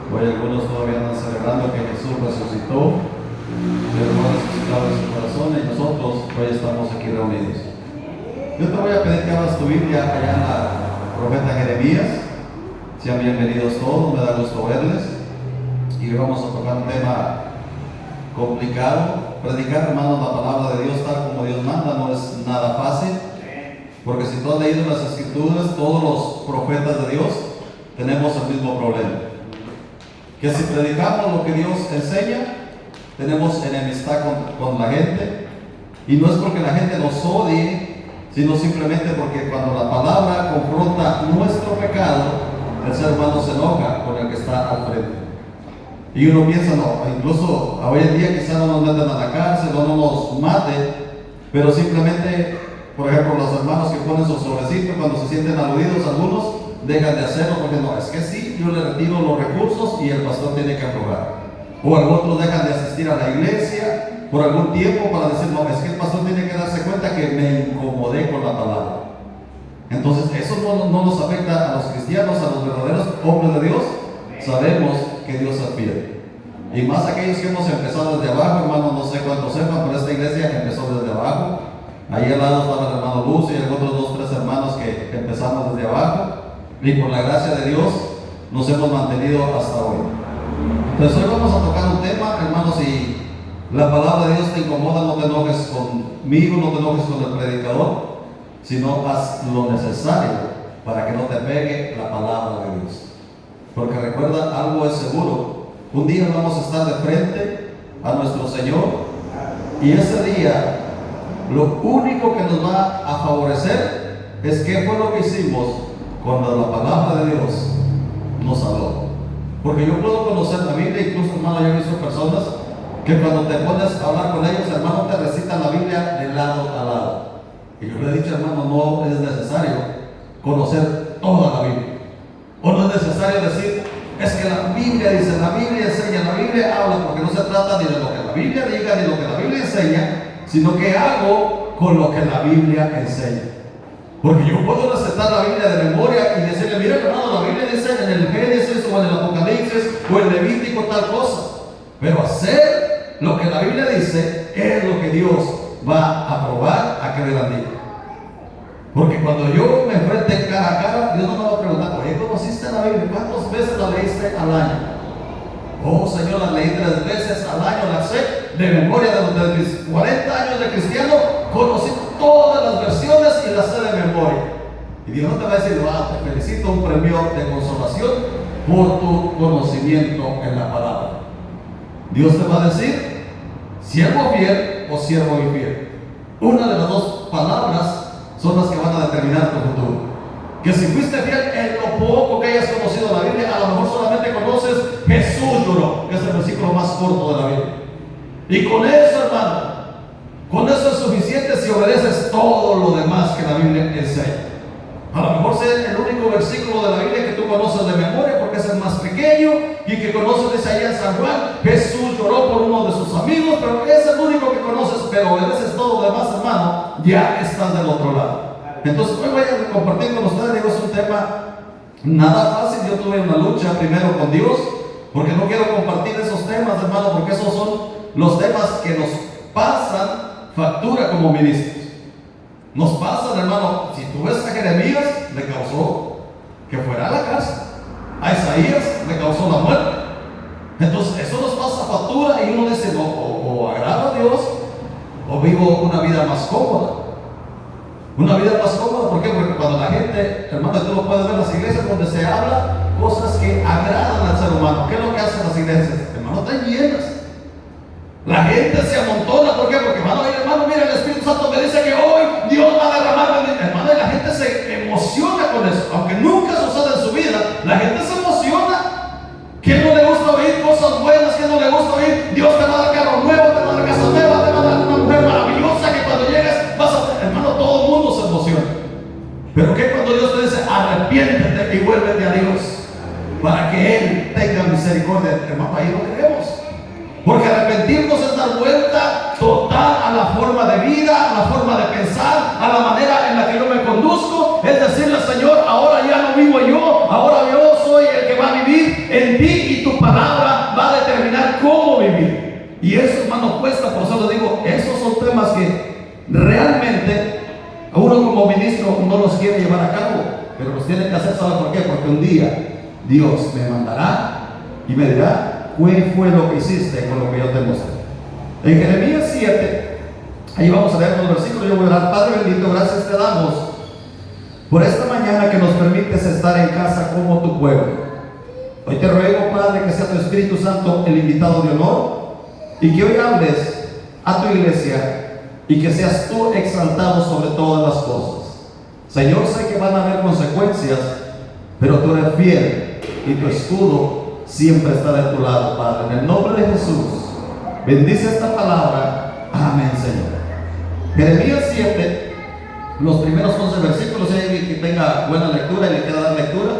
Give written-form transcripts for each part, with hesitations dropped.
Hoy algunos todavía andan celebrando que Jesús resucitó, pero no ha resucitado en su corazón, y nosotros hoy estamos aquí reunidos. Yo te voy a pedir que abras tu Biblia allá en la profeta Jeremías. Sean bienvenidos todos, me da gusto verles. Y hoy vamos a tocar un tema complicado. Predicar, hermanos, la palabra de Dios tal como Dios manda no es nada fácil, porque si tú has leído las Escrituras, todos los profetas de Dios tenemos el mismo problema, que si predicamos lo que Dios enseña, tenemos enemistad con la gente, y no es porque la gente nos odie, sino simplemente porque cuando la palabra confronta nuestro pecado, el ser humano se enoja con el que está al frente. Y uno piensa, no, incluso hoy en día quizás no nos metan a la cárcel o no nos maten, pero simplemente, por ejemplo, los hermanos que ponen su sobrecito, cuando se sienten aludidos, algunos dejan de hacerlo porque no, es que sí, yo le retiro los recursos y el pastor tiene que aprobar. O algunos dejan de asistir a la iglesia por algún tiempo para decir, no, es que el pastor tiene que darse cuenta que me incomodé con la palabra. Entonces, eso no nos afecta a los cristianos, a los verdaderos hombres de Dios. Sabemos que Dios advierte. Y más aquellos que hemos empezado desde abajo, hermanos, no sé cuántos sepan, pero esta iglesia empezó desde abajo. Ahí al lado estaba el hermano Luz y otros 2, 3 hermanos que empezamos desde abajo. Y por la gracia de Dios nos hemos mantenido hasta hoy. Entonces hoy vamos a tocar un tema, hermanos, si la palabra de Dios te incomoda, no te enojes conmigo, no te enojes con el predicador, sino haz lo necesario para que no te pegue la palabra de Dios. Porque recuerda, algo es seguro, un día vamos a estar de frente a nuestro Señor, y ese día lo único que nos va a favorecer es qué fue lo que hicimos cuando la palabra de Dios nos habló. Porque yo puedo conocer la Biblia, incluso, hermano, yo he visto personas que cuando te pones a hablar con ellos, hermano, te recitan la Biblia de lado a lado. Y yo le he dicho, hermano, no es necesario conocer toda la Biblia. O no es necesario decir, es que la Biblia dice, la Biblia enseña, la Biblia habla, porque no se trata ni de lo que la Biblia diga, ni de lo que la Biblia enseña, sino que hago con lo que la Biblia enseña. Porque yo puedo recetar la Biblia de memoria y decirle, mira, hermano, la Biblia dice en el Génesis o en el Apocalipsis o en Levítico tal cosa. Pero hacer lo que la Biblia dice es lo que Dios va a aprobar a que le diga. Porque cuando yo me enfrente cara a cara, Dios no me va a preguntar, oye, ¿conociste la Biblia? ¿Cuántas veces la leíste al año? Oh, Señor, la leí 3 veces al año, la sé de memoria. De mis 40 años de cristiano, conocí todas las versiones y las sé de memoria. Y Dios no te va a decir, te felicito, un premio de consolación por tu conocimiento en la palabra. Dios te va a decir, siervo fiel o siervo infiel. Una de las dos palabras son las que van a determinar tu futuro. Que si fuiste fiel en lo poco que hayas conocido la Biblia, a lo mejor solamente conoces Jesús lloró, que es el versículo más corto de la Biblia. Y con eso, hermano, con eso es suficiente si obedeces todo lo demás que la Biblia enseña. A lo mejor sea el único versículo de la Biblia que tú conoces de memoria porque es el más pequeño y que conoces, dice allá en San Juan, Jesús lloró por uno de sus amigos, pero es el único que conoces, pero obedeces todo lo demás, hermano, ya estás del otro lado. Entonces hoy voy a compartir con ustedes, digo, es un tema nada fácil. Yo tuve una lucha primero con Dios, porque no quiero compartir esos temas, hermano, porque esos son los temas que nos pasan factura como ministros. Nos pasan, hermano. Si tú ves a Jeremías, le causó que fuera a la cárcel. A Isaías le causó la muerte. Entonces eso nos pasa factura y uno dice, no, o agrado a Dios o vivo una vida más cómoda. Una vida más cómoda, ¿por qué? Porque cuando la gente, hermano, tú lo puedes ver en las iglesias donde se habla cosas que agradan al ser humano. ¿Qué es lo que hacen las iglesias? Hermano, están llenas. La gente se amontona, ¿por qué? Porque, hermano, mira, el Espíritu Santo me dice que hoy Dios va a derramar, hermano, y la gente se emociona con eso. Aunque nunca sucede en su vida, la gente se emociona. ¿Quién no le gusta oír cosas buenas? ¿Quién no le gusta oír? Dios te va a dar carro nuevo, te va a dar casa nueva, te va a dar una mujer maravillosa que cuando llegues vas a... Hermano, todo el mundo se emociona. Pero ¿qué cuando Dios te dice, arrepiéntete y vuélvete a Dios para que Él tenga misericordia? Hermano, ahí lo queremos. Porque arrepentirnos es dar vuelta total a la forma de vida, a la forma de pensar, a la manera en la que yo me conduzco. Es decirle, Señor, ahora ya no vivo yo, ahora yo soy el que va a vivir en ti y tu palabra quiere llevar a cabo, pero los tiene que hacer. ¿Sabe por qué? Porque un día Dios me mandará y me dirá: ¿qué fue lo que hiciste con lo que yo te mostré? En Jeremías 7, ahí vamos a leer los versículos. Yo voy a orar. Padre bendito, gracias te damos por esta mañana que nos permites estar en casa como tu pueblo. Hoy te ruego, Padre, que sea tu Espíritu Santo el invitado de honor, y que hoy hables a tu iglesia y que seas tú exaltado sobre todas las cosas. Señor, sé que van a haber consecuencias, pero tú eres fiel y tu escudo siempre está de tu lado, Padre. En el nombre de Jesús, bendice esta palabra. Amén, Señor. Jeremías 7, los primeros 11 versículos. Si hay alguien que tenga buena lectura y le queda dar lectura.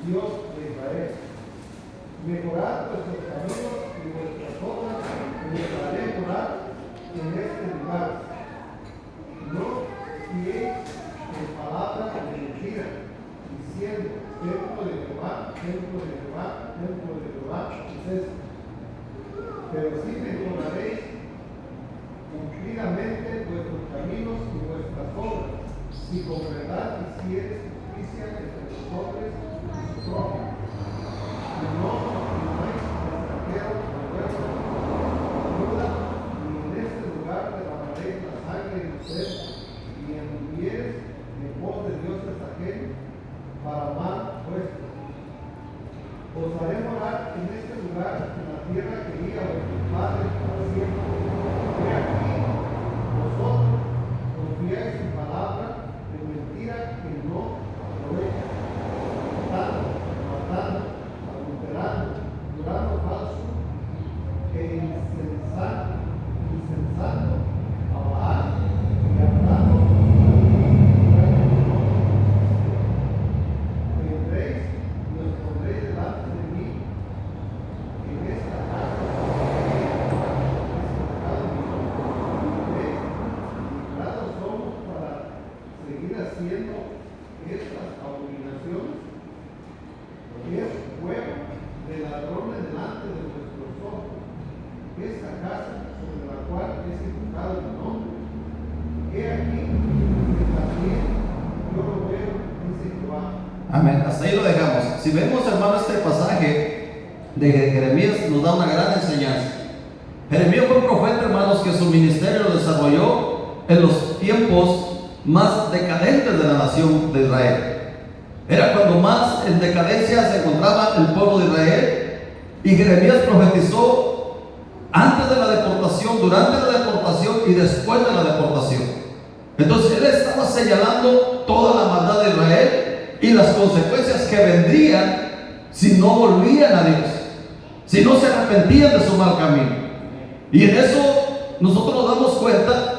Dios de Israel, mejorad vuestros caminos y vuestras obras, y os haré morar en este lugar. No fiéis en palabras de mentira, diciendo: templo de Jehová, templo de Jehová, templo de Jehová es este. Pero sí mejoraréis cumplidamente vuestros caminos y vuestras obras, si con verdad hiciereis justicia entre los hombres y sus propios. Y no oprimáis extranjeros o huérfanos, ayuda, ni en este lugar derramaréis la sangre inocente, ni anduviereis en pos de dioses ajenos para mal vuestro. Os haré morar en este lugar, en la tierra que di a vuestros padres para siempre. He aquí, vosotros confiáis en palabra de mentira que no aprovecha, matando, adulterando, jurando falso, e insensando a Baal y hablando. Vendréis y os pondréis delante de mí en esta casa, librados somos para seguir haciendo estas abominaciones. Es fuego de ladrones delante de vuestros ojos. Esta casa sobre la cual es invocado el nombre. He aquí que también yo lo veo, dice Jehová. Amén. Hasta ahí lo dejamos. Si vemos, hermano, este pasaje de Jeremías nos da una gran enseñanza. Jeremías fue un profeta, hermanos, que su ministerio lo desarrolló en los tiempos más decadentes de la nación de Israel. Era cuando más en decadencia se encontraba el pueblo de Israel, y Jeremías profetizó antes de la deportación, durante la deportación y después de la deportación. Entonces él estaba señalando toda la maldad de Israel y las consecuencias que vendrían si no volvían a Dios, si no se arrepentían de su mal camino. Y en eso nosotros nos damos cuenta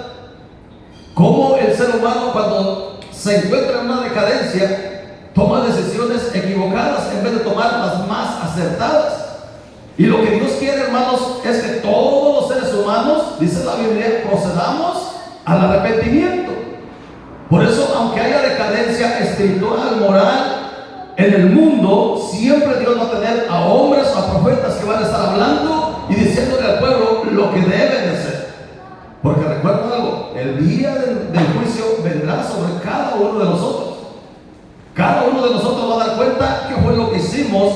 cómo el ser humano, cuando se encuentra en una decadencia, toma decisiones equivocadas en vez de tomar las más acertadas. Y lo que Dios quiere, hermanos, es que todos los seres humanos, dice la Biblia, procedamos al arrepentimiento. Por eso, aunque haya decadencia espiritual, moral en el mundo, siempre Dios va a tener a hombres, a profetas que van a estar hablando y diciéndole al pueblo lo que deben de hacer. Porque recuerda algo, el día del juicio vendrá sobre cada uno de nosotros. Cada uno de nosotros va a dar cuenta qué fue lo que hicimos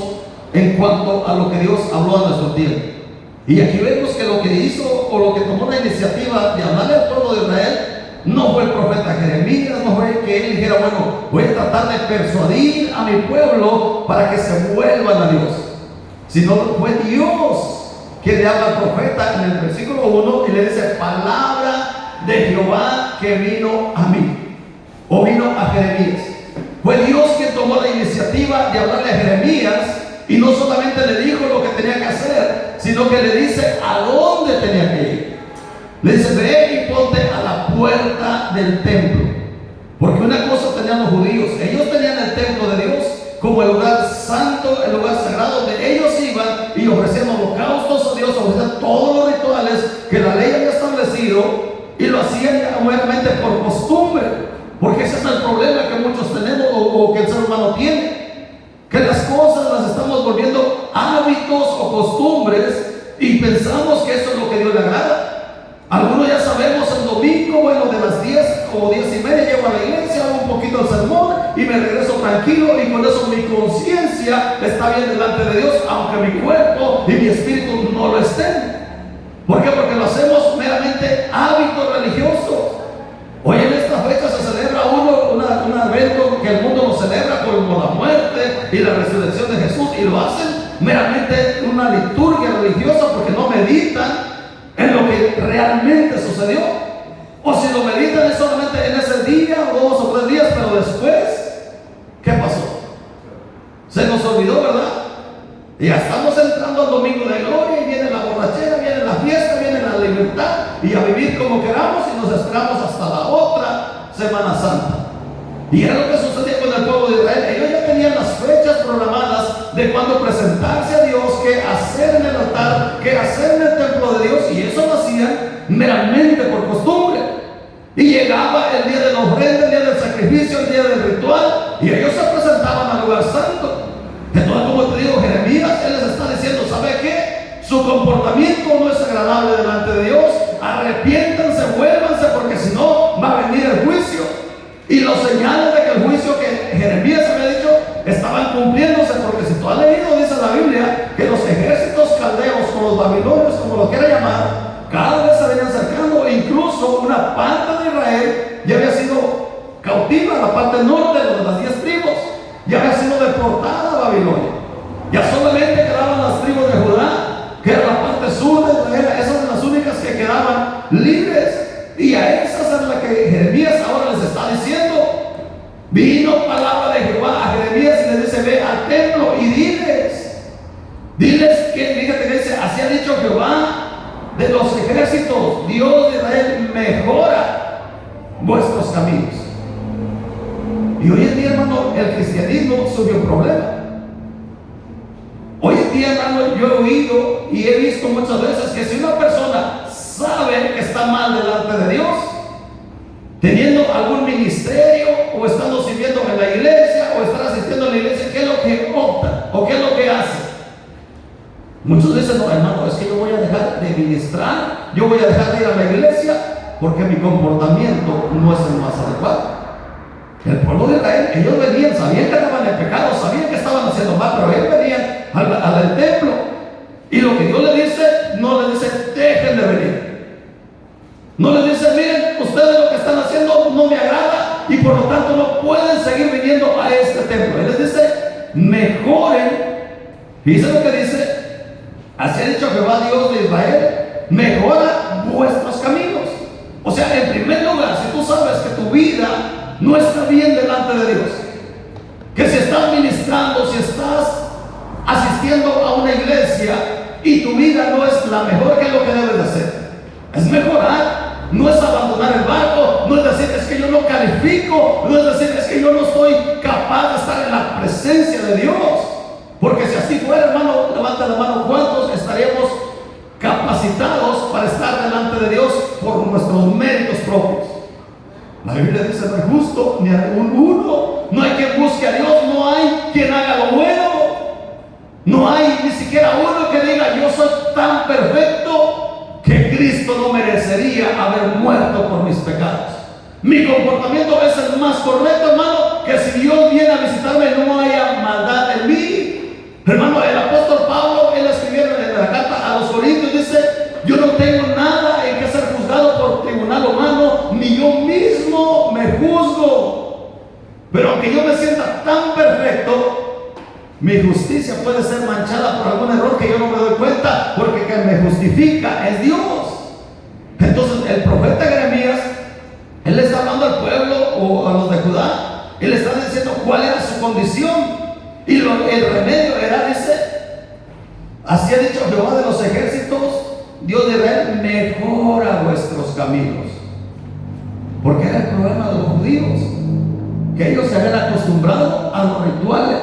en cuanto a lo que Dios habló a nuestro tiempo. Y aquí vemos que lo que hizo o lo que tomó la iniciativa de hablarle al pueblo de Israel no fue el profeta Jeremías, no fue que él dijera: bueno, voy a tratar de persuadir a mi pueblo para que se vuelvan a Dios, sino fue Dios que le habla al profeta en el versículo 1 y le dice: palabra de Jehová que vino a mí, o vino a Jeremías. Fue Dios quien tomó la iniciativa de hablarle a Jeremías, y no solamente le dijo lo que tenía que hacer, sino que le dice a dónde tenía que ir. Le dice: ve y ponte a la puerta del templo. Porque una cosa tenían los judíos: ellos tenían el templo de Dios como el lugar santo santo, el lugar sagrado donde ellos iban y ofrecían holocaustos a Dios, ofrecían todos los rituales que la ley había establecido, y lo hacían meramente por costumbre, porque ese es el problema que muchos tenemos o que el ser humano tiene, que las cosas las estamos volviendo hábitos o costumbres y pensamos que eso es lo que Dios le agrada. Algunos ya sabemos, el domingo, bueno, de las 10 o 10:30 llego a la iglesia, hago un poquito el sermón y me regreso tranquilo, y con eso mi conciencia está bien delante de Dios, aunque mi cuerpo y mi espíritu no lo estén. ¿Por qué? Porque lo hacemos meramente hábitos religiosos. Hoy en esta fecha se celebra un evento que el mundo no celebra, como la muerte y la resurrección de Jesús, y lo hacen meramente una liturgia religiosa porque no meditan en lo que realmente sucedió. O si lo meditan es solamente en ese día o 2 o 3 días, pero después, ¿qué pasó? Se nos olvidó, ¿verdad? Y ya estamos entrando al domingo de gloria, y viene la borrachera, viene la fiesta, viene la libertad, y a vivir como queramos, y nos esperamos hasta la otra Semana Santa. Y era lo que sucedía con el pueblo de Israel. Ellos ya tenían las fechas programadas de cuándo presentarse a Dios, qué hacer en el altar, qué hacer en el templo de Dios, y eso lo hacían meramente por costumbre. Y llegaba el día de la ofrenda, el día del sacrificio, el día del ritual, y ellos se presentaban al lugar santo. Entonces, como te digo, Jeremías, él les está diciendo, ¿sabe qué? Su comportamiento no es agradable delante de Dios. Arrepiéntanse, vuélvanse, porque si no va a venir el juicio. Y los señales de que el juicio que Jeremías había dicho estaban cumpliéndose, porque si tú has leído, dice la Biblia, que los ejércitos caldeos o los babilonios, como lo quiera llamar, cada vez se venían acercando, e incluso una parte de Israel ya había sido cautiva, la parte norte de las 10 tribus, ya había sido deportada a Babilonia. Ya solamente quedaban las tribus de Judá, que era la parte sur de Israel. Esas eran las únicas que quedaban libres, y a esas es la que Jeremías ahora les está diciendo. Vino palabra de Jehová a Jeremías y les dice: ve al templo y diles que, fíjate que dice, así ha dicho Jehová de los ejércitos, Dios de Israel, mejora vuestros caminos. Y hoy en día, hermano, el cristianismo subió un problema. Hoy en día, hermano, yo he oído y he visto muchas veces que si una persona sabe que está mal delante de Dios, teniendo algún ministerio o estando sirviendo en la iglesia o estar asistiendo a la iglesia, ¿qué es lo que opta o qué es lo que hace? Muchos dicen: no, hermano, es que yo voy a dejar de ministrar, yo voy a dejar de ir a la iglesia porque mi comportamiento no es el más adecuado. El pueblo de Israel, ellos venían, sabían que estaban en pecado, sabían que estaban haciendo mal, pero ellos venían al templo, y lo que Dios le dice, no le dice: dejen de venir. No les dice: miren, ustedes lo que están haciendo no me agrada, y por lo tanto no pueden seguir viniendo a este templo. Él les dice: mejoren. Y dice lo que dice: así ha dicho Jehová Dios de Israel, mejora vuestros caminos. O sea, en primer lugar, si tú sabes que tu vida no está bien delante de Dios, que si estás ministrando, si estás asistiendo a una iglesia y tu vida no es la mejor, ¿qué es lo que debes de hacer? Es mejorar. No es abandonar el barco, no es decir: es que yo no califico, no es decir: es que yo no estoy capaz de estar en la presencia de Dios. Porque si así fuera, hermano, levanta la mano, ¿cuántos estaríamos capacitados para estar delante de Dios por nuestros méritos propios? La Biblia dice: no hay justo ni algún uno, no hay quien busque a Dios, no hay quien haga lo bueno, no hay ni siquiera uno que diga: yo soy tan perfecto que Cristo no merecería haber muerto por mis pecados. Mi comportamiento es el más correcto, hermano, que si Dios viene a visitarme no haya maldad en mí. Hermano, el apóstol Pablo, él escribió en la carta a los Corintios, dice: yo no tengo nada en que ser juzgado por tribunal humano, ni yo mismo me juzgo. Pero aunque yo me sienta tan perfecto, mi justicia puede ser manchada por algún error que yo no me doy cuenta, porque quien me justifica es Dios. Entonces el profeta Jeremías, él le está hablando al pueblo o a los de Judá, él le está diciendo cuál era su condición, y el remedio era, dice: así ha dicho Jehová de los ejércitos, Dios de Israel, mejora vuestros caminos. Porque era el problema de los judíos, que ellos se habían acostumbrado a los rituales,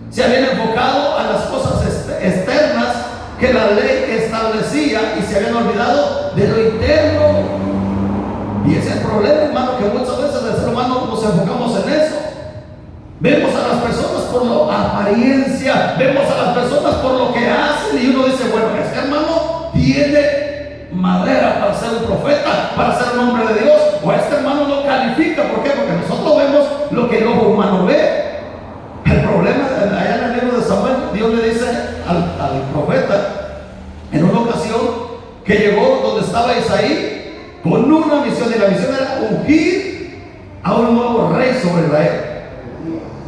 Se habían enfocado a las cosas externas que la ley establecía y se habían olvidado de lo interno. Y ese es el problema, hermano, que muchas veces el ser humano nos enfocamos en eso. Vemos a las personas por la apariencia, vemos a las personas por lo que hacen, y uno dice, bueno, este hermano tiene madera para ser un profeta, para ser un hombre de Dios, o este hermano no califica. ¿Por qué? Porque nosotros vemos lo que el ojo humano ve. El problema, allá en el libro de Samuel, Dios le dice al profeta en una ocasión que llegó donde estaba Isaí con una misión, y la misión era ungir a un nuevo rey sobre Israel.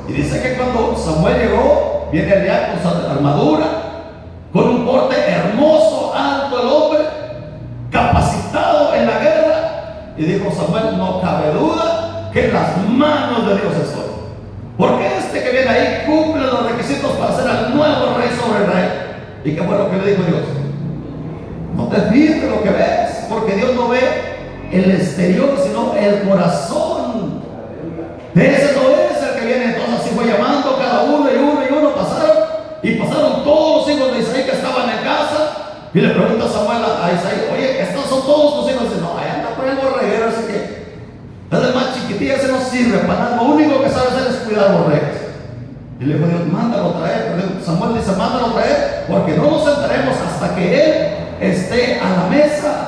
Y dice que cuando Samuel llegó, viene allá con su armadura, con un porte hermoso, alto el hombre, capacitado en la guerra, y dijo Samuel, no cabe duda que en las manos de Dios estoy, porque este que viene ahí cumple los requisitos para ser el nuevo rey sobre Israel. ¿Y qué fue lo que le dijo Dios? No te fíes de lo que ves, porque Dios no ve el exterior, sino el corazón. De ese no es el que viene. Entonces así fue llamando cada uno y uno pasaron todos los hijos de Isaí que estaban en casa. Y le pregunta Samuel a Isaí, oye, ¿estos son todos tus hijos? Y dice, no, allá anda por el borreguero, así que es el más chiquitito, ese no sirve para nada, lo único que sabe hacer es cuidar borregos. Y le dijo Dios, mándalo a traer. Samuel dice, mándalo a traer, porque no nos sentaremos hasta que él esté a la mesa.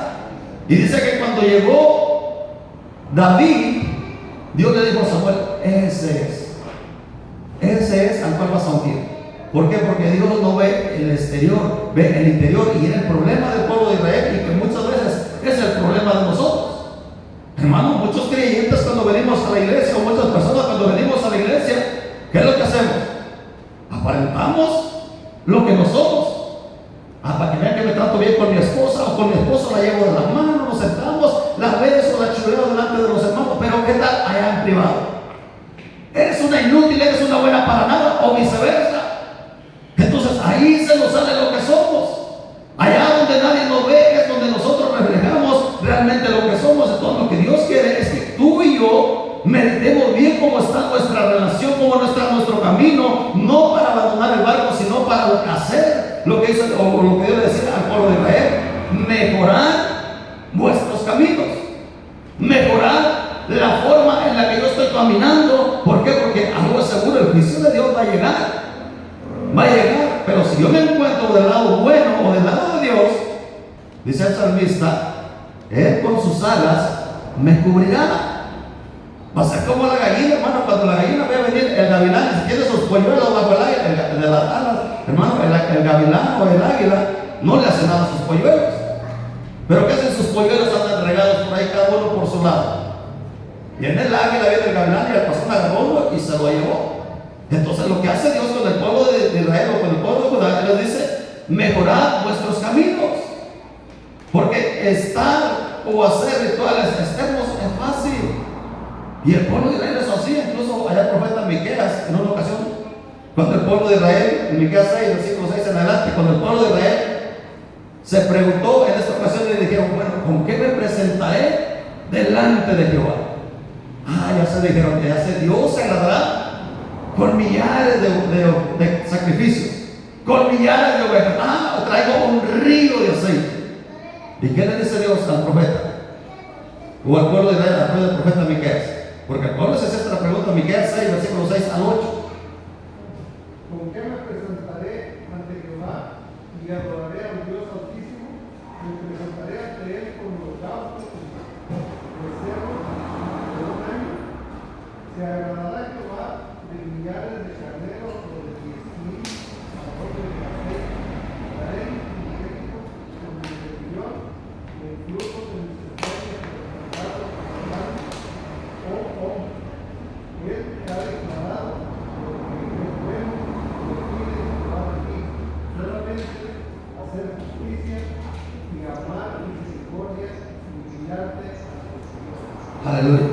Y dice que cuando llegó David, Dios le dijo a Samuel, ese es al cual vas a ungir. ¿Por qué? Porque Dios no ve el exterior, ve el interior, y era el problema del pueblo de Israel, y que muchas veces es el problema de nosotros. Hermano, muchos creyentes cuando venimos a la iglesia, o muchas personas cuando venimos a la iglesia, ¿qué es lo que hacemos? Aparentamos lo que no somos. Para que vean que me trato bien con mi esposa, o con mi esposo la llevo de la mano, nos sentamos, la beso, la chuleo delante de los hermanos, pero ¿qué tal allá en privado? Eres una inútil, eres una buena para nada, o viceversa. Entonces ahí se nos sale lo que somos. Allá donde nadie nos ve es donde nosotros reflejamos realmente lo que somos. Entonces lo que Dios quiere es que tú y yo meditemos bien cómo está nuestra relación, cómo está nuestro camino, no para abandonar el barco, sino para hacer lo que hizo, o lo que Dios le decía al pueblo de Israel: mejorar vuestros caminos, mejorar la forma en la que yo estoy caminando. ¿Por qué? Porque algo es seguro, el juicio de Dios va a llegar. Pero si yo me encuentro del lado bueno o del lado de Dios, dice el salmista, Él con sus alas me cubrirá. Va a ser como la gallina, hermano, cuando la gallina ve venir el gavilán, si tiene sus polluelos bajo el águila, el de las alas, hermano, el gavilán o el águila no le hace nada a sus polluelos. Pero ¿qué hacen sus polluelos? Andan regados por ahí, cada uno por su lado. Viene el águila, viene el gavilán, y el pastor agarró uno y se lo llevó. Entonces lo que hace Dios con el pueblo de Israel o con el pueblo de Judá, les dice: mejorad vuestros caminos, porque estar o hacer rituales externos es fácil. Y el pueblo de Israel eso hacía. Incluso allá el profeta Miqueas, en una ocasión, cuando el pueblo de Israel, en Miqueas 6, versículo 6 en adelante, cuando el pueblo de Israel se preguntó en esta ocasión, le dijeron: bueno, ¿con qué me presentaré delante de Jehová? Ya se dijeron, ya se Dios se agradará con millares de sacrificios, con millares de ovejas. Traigo un río de aceite. ¿Y qué le dice Dios al profeta? O al pueblo de Israel, a través del profeta Miqueas. Porque el pueblo se hace esta pregunta, Miqueas 6, versículos 6 al 8. ¿Con qué me presentaré ante Jehová y adoraré al Dios Altísimo? Me presentaré ante Él con los holocaustos, becerros de un año. Se agradará Jehová de millares de carneros o de 10,000 arroyos de aceite. Daré mi crédito con mi rebelión, el fruto de mis esfuerzos presentados a Jehová. Oh hombre, Él te ha declarado lo que es bueno, lo pide Jehová de ti, solamente hacer justicia y amar misericordia y mirarte a tu Señor. Aleluya.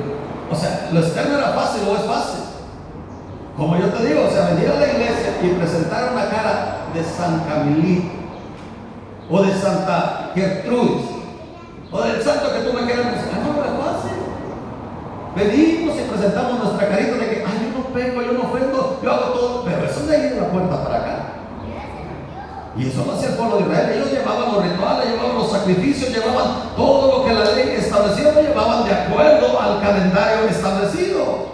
O sea, lo externo era fácil o es fácil. Como yo te digo, o sea, venir a la iglesia y presentar una cara de San Camilito, o de Santa Gertrudis, o del santo que tú me quieras presentar, no es fácil. Venimos y presentamos nuestra carita de que, yo no peco, yo no ofendo, yo hago todo, pero eso es de ahí de la puerta para acá. Y eso lo hacía el pueblo de Israel. Ellos llevaban los rituales, llevaban los sacrificios, llevaban todo lo que la ley establecía, lo llevaban de acuerdo al calendario establecido.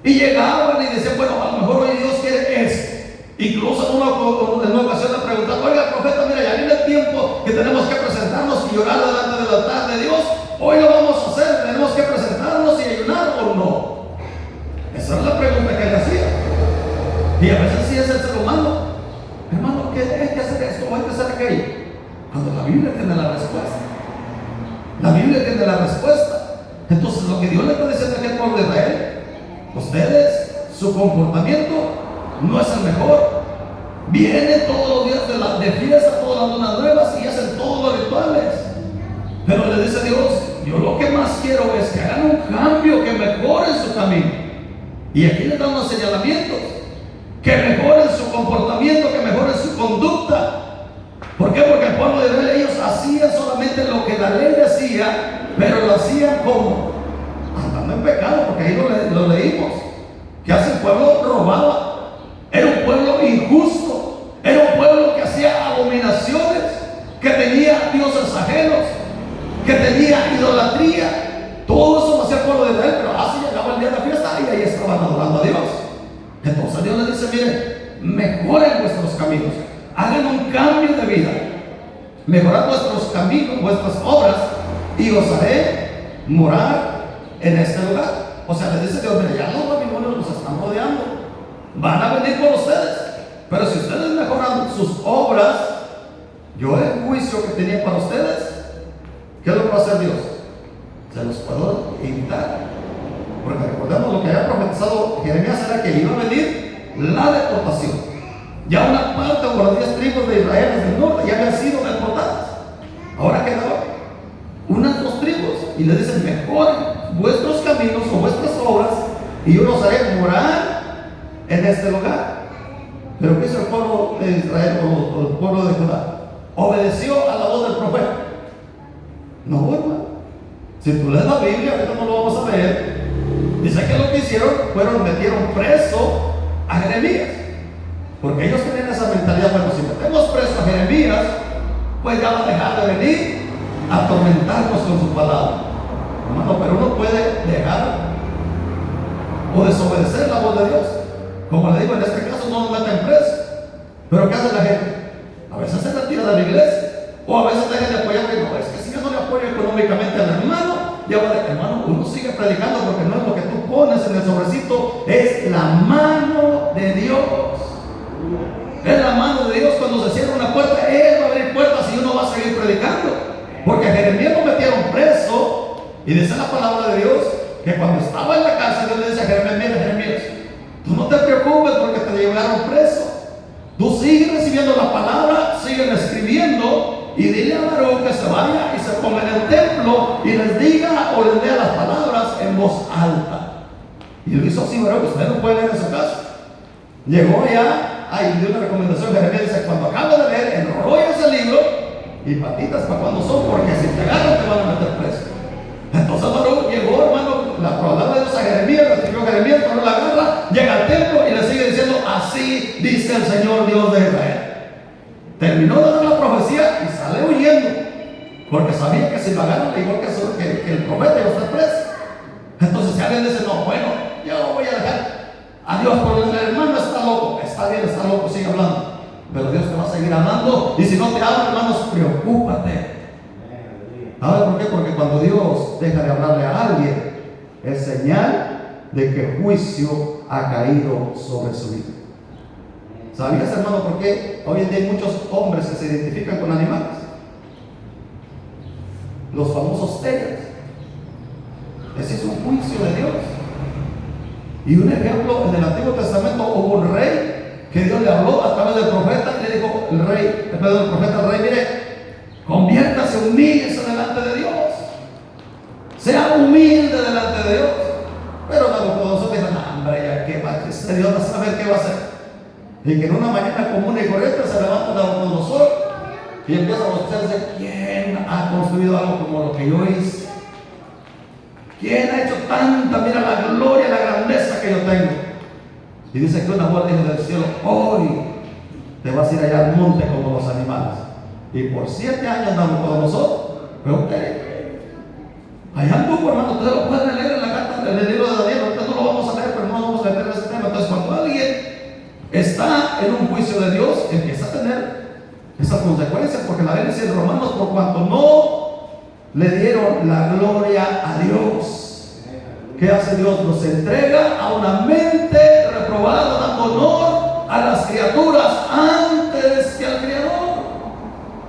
Y llegaban y decían, bueno, a lo mejor hoy Dios quiere esto. Incluso en una ocasión le preguntaron, oiga, profeta, mira, ya viene el tiempo que tenemos que presentarnos y llorar delante del altar de Dios. Hoy lo vamos a hacer, tenemos que presentarnos y ayunar o no. Esa es la pregunta que le hacía. Y a veces sí es el ser humano. Hermano, ¿qué hay que hacer esto o hay que hacer aquello? Cuando la Biblia tiene la respuesta. La Biblia tiene la respuesta. Entonces lo que Dios le está diciendo aquí al pueblo de Israel, ustedes, su comportamiento no es el mejor. Vienen todos los días de fiesta, todas las lunas nuevas y hacen todos los rituales. Pero le dice Dios, yo lo que más quiero es que hagan un cambio, que mejoren su camino. Y aquí les dan unos señalamientos, que mejoren su comportamiento, que mejoren su conducta. ¿Por qué? Porque el pueblo de Israel, ellos hacían solamente lo que la ley decía, pero lo hacían como andando en pecado, porque ahí lo leímos. ¿Qué hace el pueblo? Robaba. Era un pueblo injusto, era un pueblo que hacía abominaciones, que tenía dioses ajenos, que tenía idolatría. Todo eso lo hacía el pueblo de Israel, pero así llegaba el día de la fiesta y ahí estaban adorando a Dios. Entonces Dios les dice, miren, mejoren vuestros caminos, hagan un cambio de vida, mejorad vuestros caminos, vuestras obras, y os haré morar en este lugar. O sea, les dice Dios, mire, ya los babilonios los están rodeando, van a venir por ustedes, pero si ustedes mejoran sus obras, yo el juicio que tenía para ustedes, ¿qué es lo que va a hacer Dios? Se los puedo evitar. Porque recordemos lo que había profetizado Jeremías, era que iba a venir la deportación. Ya una parte o las 10 tribus de Israel del norte ya habían sido deportadas. Ahora quedaban unas 2 tribus y le dicen, mejoren vuestros caminos o vuestras obras y yo los haré morar en este lugar. Pero ¿qué hizo el pueblo de Israel o el pueblo de Judá? Obedeció a la voz del profeta. No, hermano. Si tú lees la Biblia, ahorita no lo vamos a ver, dice que lo que hicieron fueron, metieron preso a Jeremías. Porque ellos tenían esa mentalidad, bueno, si metemos preso a Jeremías, pues ya va a dejar de venir a atormentarnos con su palabra. Hermano, pero uno puede dejar o desobedecer la voz de Dios. Como le digo, en este caso no nos meten preso. Pero ¿qué hace la gente? A veces se retira de la iglesia, o a veces deja de apoyar, y no, es que si yo no le apoyo económicamente al hermano, ya va de, hermano, uno sigue predicando, porque no es lo que tú pones en el sobrecito, es la mano de Dios. Es la mano de Dios. Cuando se cierra una puerta, Él va a abrir puertas y uno va a seguir predicando. Porque a Jeremías lo metieron preso, y dice la palabra de Dios que cuando estaba en la cárcel, Dios le dice a Jeremías, mira Jeremías, tú no te preocupes porque te llevaron preso. Tú sigues recibiendo la palabra, siguen escribiendo, y dile a Baruch que se vaya y se ponga en el templo y les diga o les lea las palabras en voz alta. Y lo hizo así Baruch. Ustedes no pueden leer en su casa. Llegó allá, ahí dio una recomendación. Jeremías dice, cuando acabo de leer, enrolla ese libro y patitas para cuando son, porque si te agarran te van a meter preso. Entonces Baruch llegó, hermano, la palabra de Dios a Jeremías, lo escribió Jeremías, pero la agarra, llega al templo y le sigue diciendo, así dice el Señor Dios de Israel. Terminó de dar la profecía y sale huyendo, porque sabía que si lo agarran, igual que el profeta, iba a estar preso. Entonces si alguien dice, no, bueno, yo voy a dejar a Dios, pero el hermano está loco. Está bien, está loco, sigue hablando, pero Dios te va a seguir hablando, y si no te habla, hermanos, preocúpate. ¿Sabes por qué? Porque cuando Dios deja de hablarle a alguien, es señal de que juicio ha caído sobre su vida. ¿Sabías, hermano, por qué hoy en día hay muchos hombres que se identifican con animales? Los famosos tigres. Ese es un juicio de Dios. Y un ejemplo, en el Antiguo Testamento hubo un rey que Dios le habló a través del profeta y le dijo, el profeta al rey, mire, conviértase, humíllese delante de Dios, sea humilde delante de Dios. Pero Nabucodonosor dijo, no, hombre, ya que va, este Dios va a saber qué va a hacer. Y que en una mañana común y corriente se levanta Nabucodonosor y empieza a buscarse, ¿quién ha construido algo como lo que yo hice? ¿Quién ha hecho tanta, mira la gloria, la grandeza que yo tengo? Y dice que una voz dijo del cielo: hoy te vas a ir allá al monte como los animales. Y por 7 años Nabucodonosor fue un rey. Allá anduvo, hermano. Ustedes lo pueden leer en la carta del libro de Daniel. Ahorita no lo vamos a leer, pero no vamos a meter en ese tema. Entonces, cuando alguien está en un juicio de Dios, empieza a tener esas consecuencias, porque la Biblia dice en Romanos: por cuanto no le dieron la gloria a Dios. ¿Qué hace Dios? Nos entrega a una mente reprobada, dando honor a las criaturas antes que al Creador.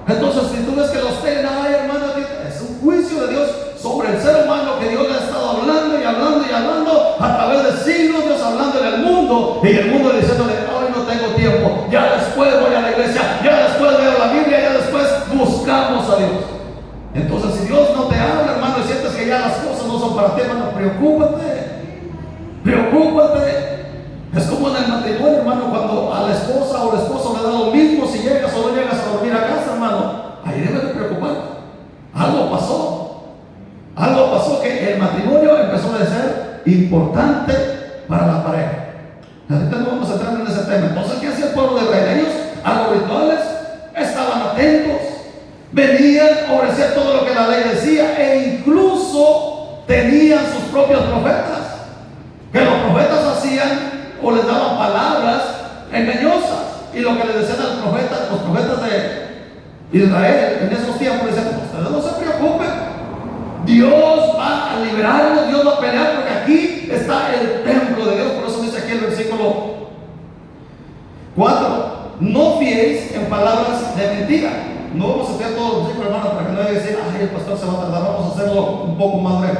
Entonces, si tú ves que los tienen ahí, hermano, es un juicio de Dios sobre el ser humano, que Dios le ha estado hablando y hablando y hablando a través de siglos. Dios hablando en el mundo, y el mundo diciéndole: hoy no tengo tiempo, ya después voy a la iglesia, ya después leo la Biblia, ya después buscamos a Dios. Entonces, si Dios no te habla, hermano, y sientes que ya las cosas no son para ti, hermano, preocúpate. Es como en el matrimonio, hermano, cuando a la esposa o el esposo le da lo mismo si llegas o no llegas a dormir a casa, hermano. Ahí debes de preocuparte. Algo pasó que el matrimonio empezó a ser importante para la pareja. Ahorita no vamos a entrar en ese tema. Entonces, ¿qué hacía el pueblo de Israel? Ellos a los rituales estaban atentos, venían, obedecían todo lo que la ley decía, e incluso tenían sus propios profetas, que los profetas hacían o les daban palabras engañosas. Y lo que le decían a los profetas de Israel en esos tiempos, decían: ustedes no se preocupen, Dios va a liberarlos, Dios va a pelear, porque aquí está el templo de Dios. Por eso dice aquí el versículo 4: no fiéis en palabras de mentira. No vamos a estudiar todos los versículos, hermano, para que no vaya a decir: ay, el pastor se va a tardar. Vamos a hacerlo un poco más breve.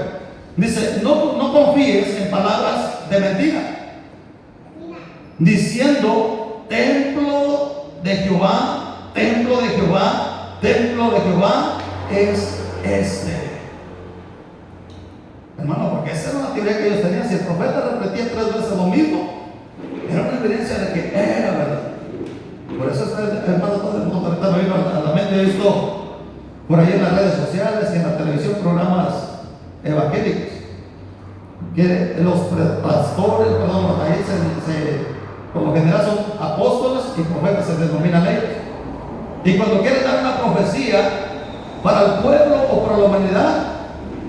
Dice: no confíes en palabras de mentira, diciendo: templo de Jehová, templo de Jehová, templo de Jehová es este. Hermano, porque esa era una teoría que ellos tenían. Si el profeta repetía 3 veces lo mismo, era una evidencia de que era verdad. Por eso hermano, todo el mundo ahorita me vino a la mente. He visto por ahí en las redes sociales y en la televisión programas evangélicos que los pastores, ahí por lo general son apóstoles y profetas, se denominan ellos. Y cuando quieren dar una profecía para el pueblo o para la humanidad,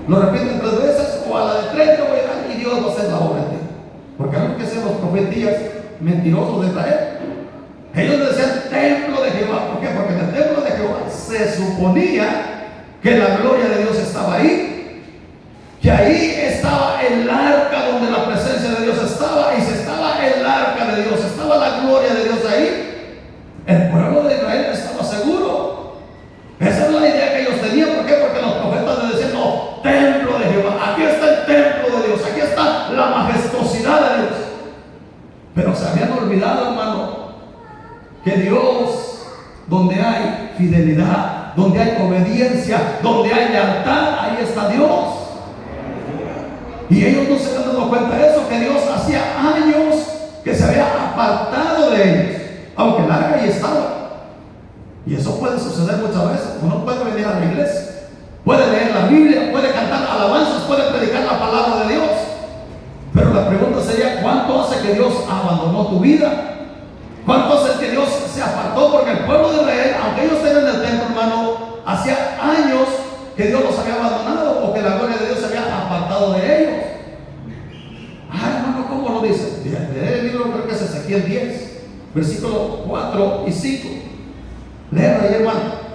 lo repiten 3 veces, o a la de 3 yo voy a dar y Dios va a hacer la obra en ti. Porque algo que hacían los profetías mentirosos de Israel, ellos decían templo de Jehová. ¿Por qué? Porque en el templo de Jehová se suponía que la gloria de Dios estaba ahí, que ahí estaba el arca donde la presencia de Dios estaba. Y si estaba el arca de Dios, estaba la gloria de Dios ahí, el pueblo de Israel estaba seguro. Esa es la idea que ellos tenían. ¿Por qué? Porque los profetas les decían: no, templo de Jehová, aquí está el templo de Dios, aquí está la majestuosidad de Dios. Pero se habían olvidado, hermano, que Dios, donde hay fidelidad, donde hay obediencia, donde hay lealtad, ahí está Dios. Y ellos no se han dado cuenta de eso, que Dios hacía años que se había apartado de ellos, aunque el arca ahí estaba. Y eso puede suceder muchas veces. Uno puede venir a la iglesia, puede leer la Biblia, puede cantar alabanzas, puede predicar la palabra de Dios, pero la pregunta sería: ¿cuánto hace que Dios abandonó tu vida? ¿Cuánto hace que Dios se apartó? Porque el pueblo de Israel, aunque ellos tenían el templo, hermano, hacía años que Dios los había abandonado, o que la gloria de Dios se había apartado de ellos. Hermano, ¿cómo lo dice? El libro, creo que es Ezequiel 10, versículos 4 y 5. Léalo ahí, hermano.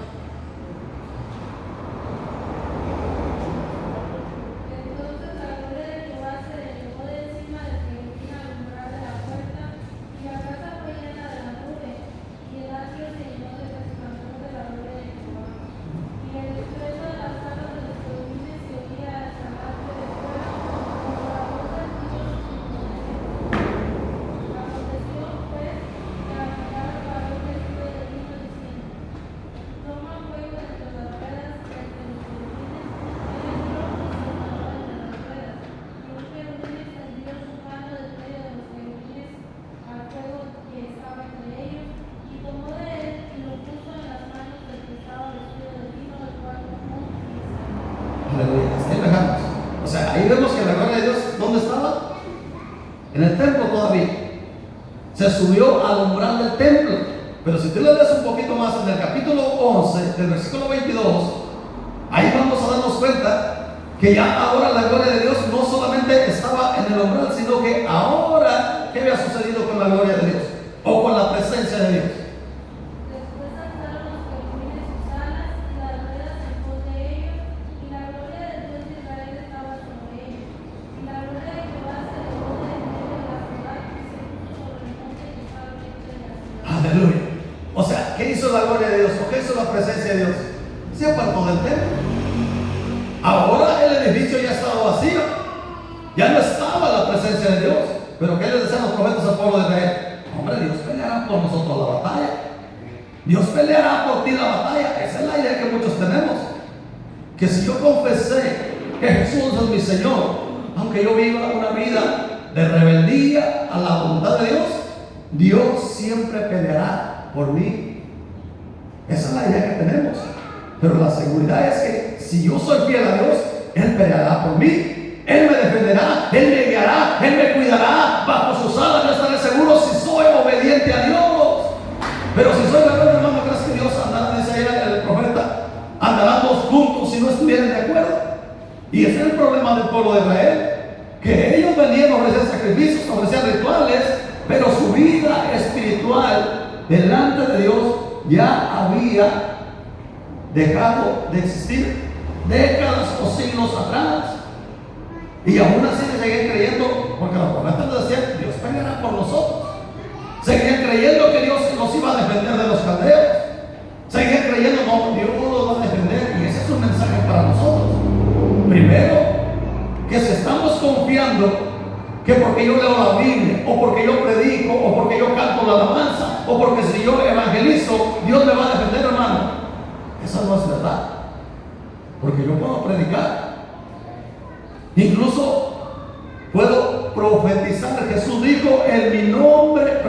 O sea, ahí vemos que la gloria de Dios, ¿dónde estaba? En el templo todavía. se subió al umbral del templo. Pero si tú le lees un poquito más en el capítulo 11, del versículo 22, ahí vamos a darnos cuenta que ya ahora la gloria de Dios no solamente estaba en el umbral, sino que ahora, ¿qué había sucedido con la gloria de Dios? O con la presencia de Dios. Después alzaron los querubines sus alas y las ruedas en pos de ellos, y la gloria del Dios de Israel estaba sobre ellos. Y la gloria de Jehová se elevó de en medio de la ciudad y se puso sobre el monte que estaba al oriente de la ciudad. Aleluya. O sea, ¿qué hizo la gloria de Dios? ¿O qué hizo la presencia de Dios? Se apartó del templo. Ahora el edificio ya estaba vacío. Ya no estaba la presencia de Dios. Pero ¿qué le decían los profetas al pueblo de Israel? Hombre, Dios peleará por nosotros la batalla. Dios peleará por ti la batalla. Esa es la idea que muchos tenemos. Que si yo confesé que Jesús es mi Señor, aunque yo viva una vida de rebeldía a la voluntad de Dios, Dios siempre peleará por mí. Esa es la idea que tenemos. Pero la seguridad es que si yo soy fiel a Dios, Él peleará por mí. Él me defenderá, Él me guiará, Él me cuidará. Bajo sus alas yo estaré seguro si soy obediente a Dios. Pero si soy rebelde, hermano, ¿crees que Dios andará, dice ahí el profeta, andarán dos juntos si no estuvieran de acuerdo? Y ese es el problema del pueblo de Israel, que ellos venían a ofrecer sacrificios, a ofrecer rituales, pero su vida espiritual delante de Dios ya había dejado de existir décadas o siglos atrás. Y aún así le seguían creyendo, porque los profetas les decían, Dios peleará por nosotros. Seguían creyendo que Dios los iba a defender de los caldeos. Seguían creyendo, no, Dios los va a defender. Y ese es un mensaje para nosotros. Primero, que si estamos confiando que porque yo leo la Biblia, o porque yo predico, o porque yo canto la alabanza, o porque si yo evangelizo, Dios me va a defender, hermano. Eso no es verdad. Porque yo puedo predicar. Incluso puedo profetizar. Jesús dijo, en mi nombre,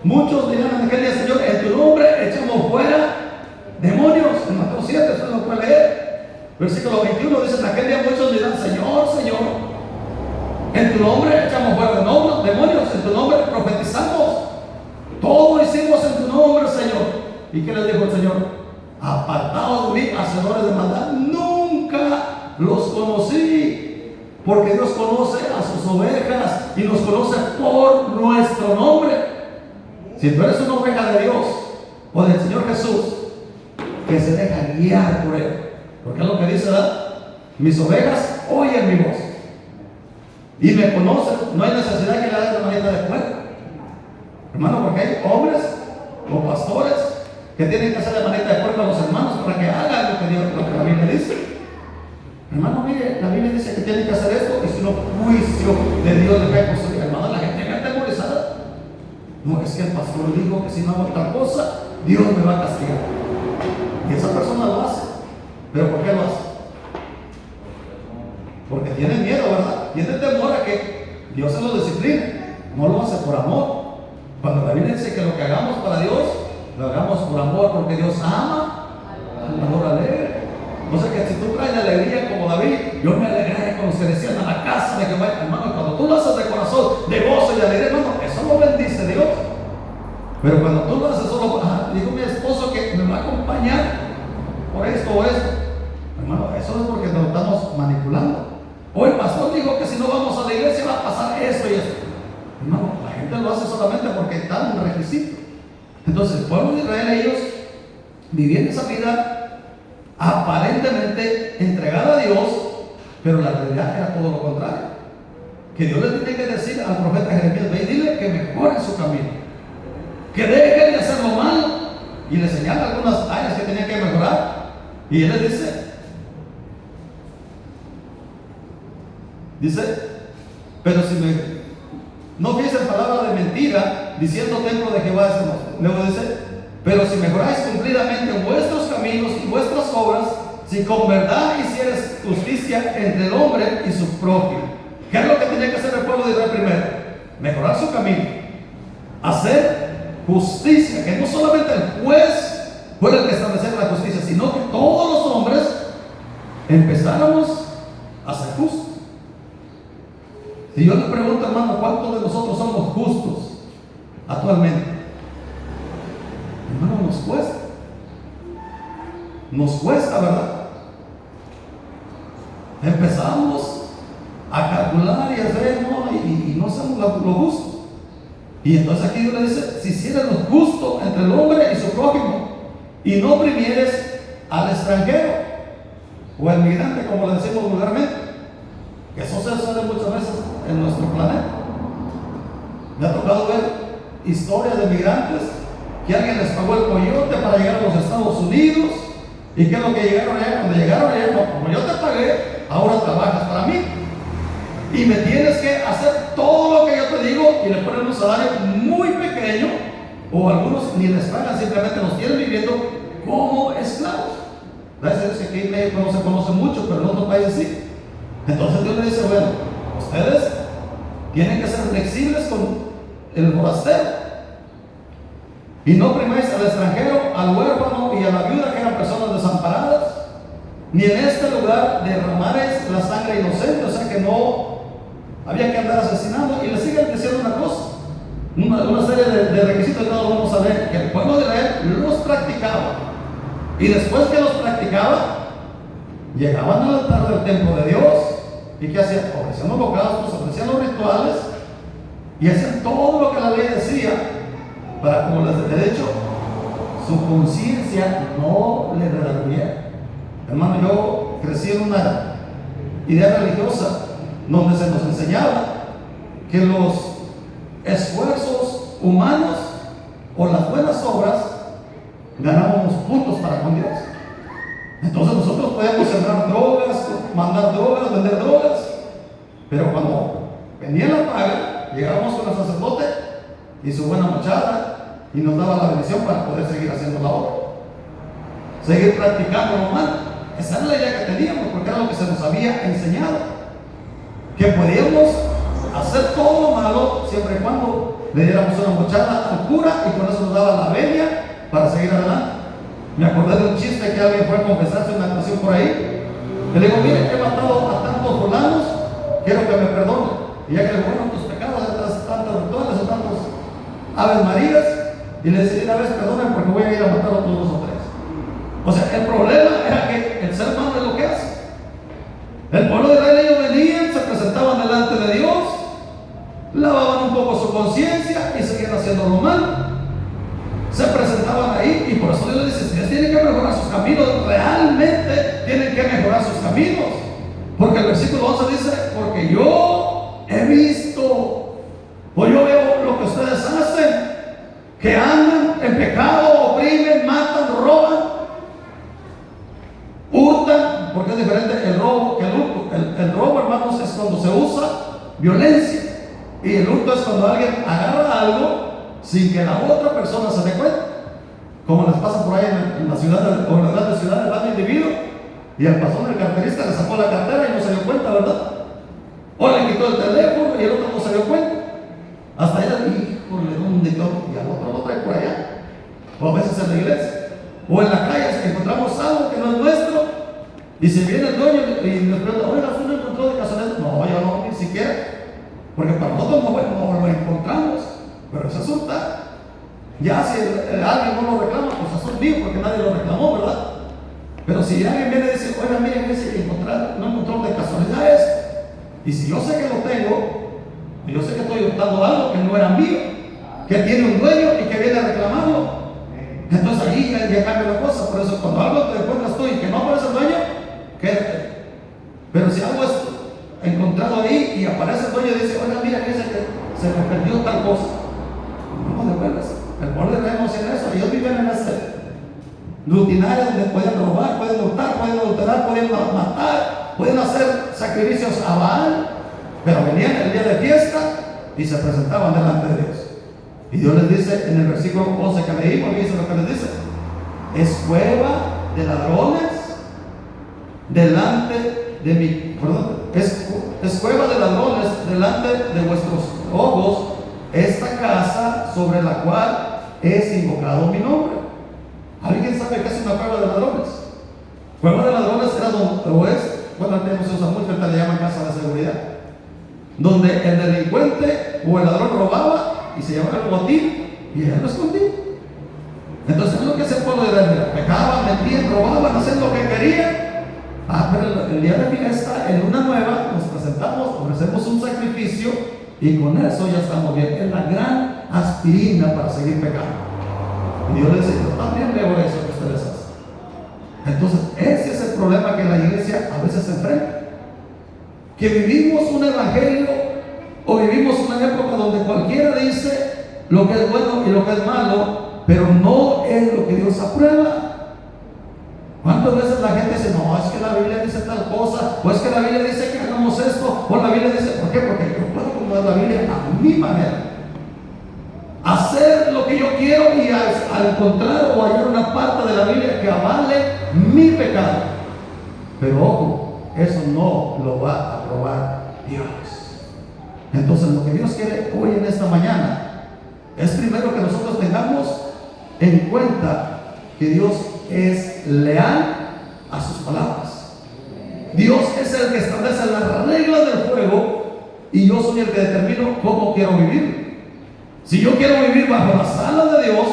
muchos dirán en aquel día, Señor, en tu nombre echamos fuera demonios. En Mateo 7, usted lo puede leer. Versículo 21 dice, en aquel día muchos dirán, Señor, Señor, en tu nombre echamos fuera demonios, en tu nombre profetizamos. Todo hicimos en tu nombre, Señor. ¿Y qué les dijo el Señor? Apartados de mí, hacedores de maldad, nunca los conocí. Porque Dios conoce a sus ovejas y nos conoce por nuestro nombre. Si tú eres una oveja de Dios o del Señor Jesús, que se deja guiar por Él, porque es lo que dice, ¿verdad? Mis ovejas oyen mi voz y me conocen. No hay necesidad que le hagas la manita de puerta, hermano, porque hay hombres o pastores que tienen que hacer la manita de puerta a los hermanos para que hagan lo que la Biblia dice. Hermano, mire, la Biblia dice que tiene que hacer esto, y si no, juicio de Dios le cae por su vida. Hermano, la gente me atemorizada. No, es que el pastor dijo que si no hago tal cosa, Dios me va a castigar. Y esa persona lo hace. ¿Pero por qué lo hace? Porque tiene miedo, ¿verdad? Tiene temor a que Dios se lo discipline. No lo hace por amor. Cuando la Biblia dice que lo que hagamos para Dios, lo hagamos por amor, porque Dios ama al amor alegre. O sea que si tú traes alegría como David, yo me alegré con los que decían a la casa de Jehová, hermano, cuando tú lo haces de corazón, de gozo y de alegría, hermano, eso lo bendice Dios. Pero cuando tú lo haces solo, dijo mi esposo que me va a acompañar por esto o esto, hermano, eso es porque nos estamos manipulando. O el pastor dijo que si no vamos a la iglesia va a pasar esto y esto. Hermano, la gente lo hace solamente porque está en un requisito. Entonces el pueblo de Israel, ellos vivían esa vida aparentemente entregada a Dios, pero la realidad era todo lo contrario. Que Dios le tiene que decir al profeta Jeremías, ve y dile que mejore su camino, que dejen de hacer lo malo, y le señala algunas áreas que tenía que mejorar. Y él le dice, pero si no fiesen palabra de mentira, diciendo templo de Jehová es hermoso. Luego dice, pero si mejoráis cumplidamente vuestros caminos y vuestras obras, si con verdad hicieres justicia entre el hombre y su prójimo. ¿Qué es lo que tenía que hacer el pueblo de Israel primero? Mejorar su camino, hacer justicia, que no solamente el juez fuera el que estableciera la justicia, sino que todos los hombres empezáramos a ser justos. Si yo le pregunto, hermano, ¿cuántos de nosotros somos justos? actualmente. Hermano, nos cuesta. Nos cuesta, ¿verdad? Empezamos a calcular y a hacer, ¿no? Y no hacemos lo justo. Y entonces aquí Dios le dice: si hicieras lo justo entre el hombre y su prójimo, y no oprimieres al extranjero o al migrante, como le decimos vulgarmente, que eso se sucede muchas veces en nuestro planeta. Me ha tocado ver historias de migrantes que alguien les pagó el coyote para llegar a los Estados Unidos. ¿Y qué es lo que llegaron allá? Cuando llegaron allá, no, como yo te pagué, ahora trabajas para mí y me tienes que hacer todo lo que yo te digo, y le ponen un salario muy pequeño, o algunos ni les pagan, simplemente los tienen viviendo como esclavos. Gracias a Dios que aquí en México no se conoce mucho, pero en otros países sí. Entonces Dios le dice: bueno, ustedes tienen que ser flexibles con el forastero, y no oprimáis al extranjero, al huérfano y a la viuda, que eran personas desamparadas, ni en este lugar derramaréis la sangre inocente. O sea que no había que andar asesinando. Y le siguen diciendo una cosa, una serie de requisitos que no vamos a ver, que el pueblo de Israel los practicaba, y después que los practicaba, llegaban al altar del templo de Dios, y ¿qué hacían? Ofrecían los holocaustos, ofrecían los rituales, y hacían todo lo que la ley decía, para, como les he dicho, su conciencia no le redarguyera. Hermano, yo crecí en una idea religiosa donde se nos enseñaba que los esfuerzos humanos o las buenas obras ganábamos puntos para con Dios. Entonces nosotros podíamos sembrar drogas, mandar drogas, vender drogas, pero cuando venía la paga, llegábamos con el sacerdote y su buena machada, y nos daba la bendición para poder seguir haciendo la obra, seguir practicando lo malo. Esa era la idea que teníamos, porque era lo que se nos había enseñado, que podíamos hacer todo lo malo siempre y cuando le diéramos una mochada al cura, y con eso nos daba la venia para seguir adelante. Me acordé de un chiste que alguien fue a confesarse una ocasión por ahí. Le digo: mire, he matado a tantos fulanos, quiero que me perdone. Y ya que le digo: bueno, tus pecados, tantos rituales o tantos aves marías, y le decía: una vez perdonen porque voy a ir a matar a otros 2 o 3. O sea, el problema era que el ser humano es lo que hace. El pueblo de Israel, ellos venían, se presentaban delante de Dios, lavaban un poco su conciencia y seguían haciendo lo malo. Se presentaban ahí, y por eso Dios les dice: ustedes tienen que mejorar sus caminos, realmente tienen que mejorar sus caminos. Porque el versículo 11 dice: porque yo he visto, o yo veo lo que ustedes hacen, que andan en pecado, oprimen, matan, roban, hurtan, porque es diferente el robo que el hurto. El robo, hermanos, es cuando se usa violencia, y el hurto es cuando alguien agarra algo sin que la otra persona se dé cuenta, como les pasa por ahí en la ciudad o en las grandes ciudades. Va el individuo y al pasón del carterista le sacó la cartera y no se dio cuenta, ¿verdad? O le quitó el teléfono y el otro no se dio cuenta. Hasta allá, híjole, ¿dónde quedó? Y al otro lo trae por allá. O a veces en la iglesia o en la calle encontramos algo que no es nuestro, y si viene el dueño y nos pregunta: oiga, ¿usted lo encontró de casualidad? No, yo no, ni siquiera, porque para nosotros no lo encontramos, pero eso es hurtar. Ya si alguien no lo reclama, pues eso es mío, porque nadie lo reclamó, ¿verdad? Pero si alguien viene y dice: oiga, miren, ese no encontró de casualidad esto, y si yo sé que lo tengo, yo sé que estoy hurtando algo que no era mío, que tiene un dueño y que viene a reclamarlo, entonces ahí ya cambia la cosa. Por eso, cuando algo te encuentras tú y que no aparece el dueño, quédate. Pero si algo es encontrado ahí y aparece el dueño y dice: oiga, mira, dice que se me perdió tal cosa, no devuelves. El pueblo de Israel no hacía eso. Ellos viven en ese rutinario donde pueden robar, pueden hurtar, pueden adulterar, pueden matar, pueden hacer sacrificios a Baal, pero venían el día de fiesta y se presentaban delante de Dios. Y Dios les dice en el versículo 11 que leímos, dice lo que les dice: es cueva de ladrones delante de mi, es cueva de ladrones delante de vuestros ojos esta casa sobre la cual es invocado mi nombre. ¿Alguien sabe qué es una cueva de ladrones? Cueva de ladrones era donde, o es, bueno, antes no se usa mucho, ahorita le llaman casa de seguridad, donde el delincuente o el ladrón robaba y se llevaba el botín y ella lo escondía. Entonces es lo que hacía el pueblo de Israel: pecaban, mentían, robaban, hacían lo que querían. Pero el día de fiesta, en luna nueva, nos presentamos, ofrecemos un sacrificio y con eso ya estamos bien. Es la gran aspirina para seguir pecando. Y Dios les dice: yo también veo eso que ustedes hacen. Entonces ese es el problema que la iglesia a veces se enfrenta, que vivimos un evangelio o vivimos una época donde cualquiera dice lo que es bueno y lo que es malo, pero no es lo que Dios aprueba. ¿Cuántas veces la gente dice: no, es que la Biblia dice tal cosa, o es que la Biblia dice que hagamos esto, o la Biblia dice? ¿Por qué? Porque yo puedo acomodar la Biblia a mi manera, hacer lo que yo quiero y al encontrar o hallar una parte de la Biblia que avale mi pecado. Pero ojo, eso no lo va a aprobar Dios. Entonces lo que Dios quiere hoy en esta mañana es primero que nosotros tengamos en cuenta que Dios es leal a sus palabras. Dios es el que establece las reglas del juego y yo soy el que determino cómo quiero vivir. Si yo quiero vivir bajo las alas de Dios,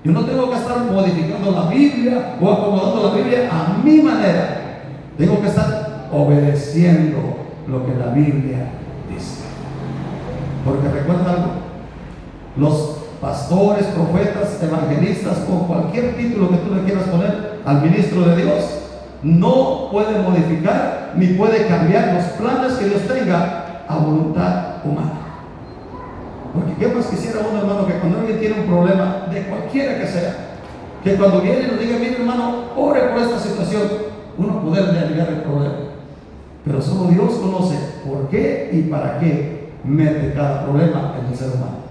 yo no tengo que estar modificando la Biblia o acomodando la Biblia a mi manera. Tengo que estar obedeciendo lo que la Biblia dice. Porque recuerda algo: los pastores, profetas, evangelistas, con cualquier título que tú le quieras poner al ministro de Dios, no puede modificar ni puede cambiar los planes que Dios tenga a voluntad humana. Porque qué más quisiera uno, hermano, que cuando alguien tiene un problema, de cualquiera que sea, que cuando viene y nos diga: mire, hermano, ore por esta situación, uno poderle aliviar el problema. Pero solo Dios conoce por qué y para qué mete cada problema en el ser humano.